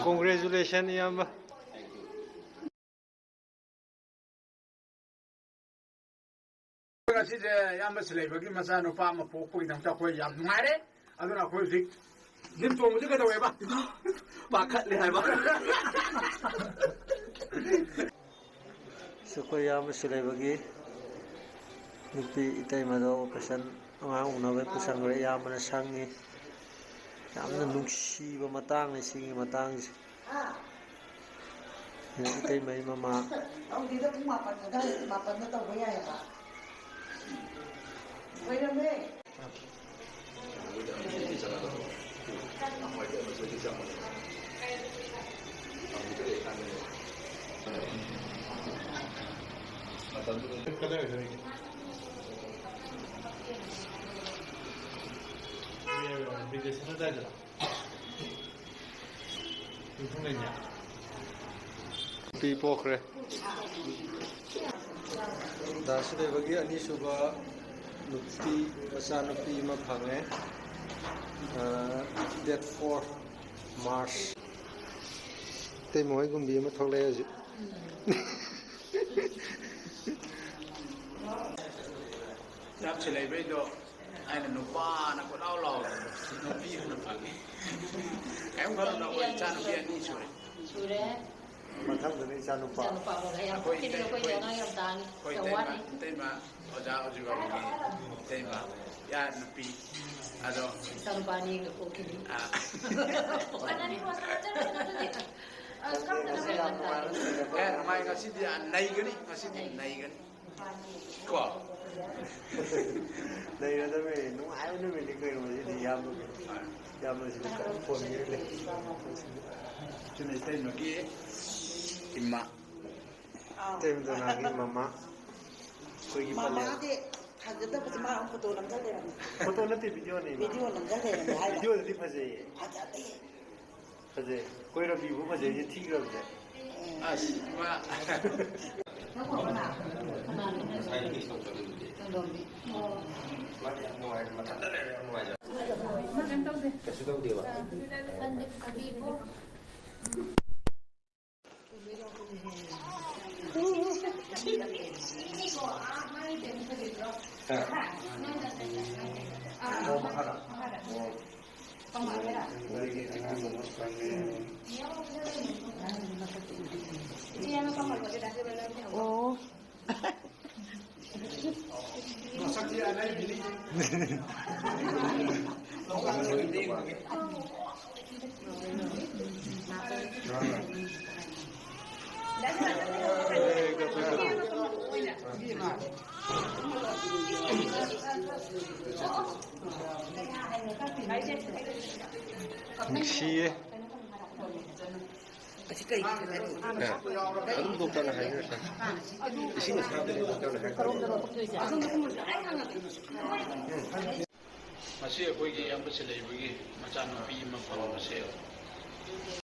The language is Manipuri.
Congratulations, Iyamba. Kasi yamba sila bagi masa no pa mapuko idang ta ko yam ngare aduna ko zik dim to muje kada weba bakat le ba So ko Iyamba sila bagi nupi itay mado kasan ang unaway kusang re Iyamba na sangi yamna nungsiba matang ni singi matang itay may mama ông đi đâu cũng mapan na dahil mapan na tao kaya ya Wait a minute. Pipo kre. Dasile bagi ani suba nupi masa nupi maphange date 4 March. Te moi gumbi ma thole aji. yam sila be do ai no pa na ko lao lao no pi no pa ai un garo na ko chan bi ani sure Sure. Mathang dani chanu pa. Jangan lupa boleh yang kini ko yang ayam tani. ko Kawan. tema oja oju ga bi tema ya no pi ado Jangan lupa ni ko kini. ah Ada ni was aja nanti. Kamu dah eh mai kasi dia nai gani kasi nai gani ko Dai ra me nu ai nu me ni ko no ji Iyamba. Iyamba sila ka phone ni le. tune tai no ki imma Tem do na gi mama. Ko gi pale. Mama de hagda da pati ma ang photo lang dali ran. Photo na te video ni. Video lang dali ran hai. Video di phaje. Haja de. Phaje. Koi ra view phaje ji thi ra je. as ma Oh. masak dia nai bili Nungsi Kasi kay kita ni. Anong doktor na hayo sa? Ising sa atin doktor na hayo. masi ko gi yam sila bagi macha no pi ma pa ma se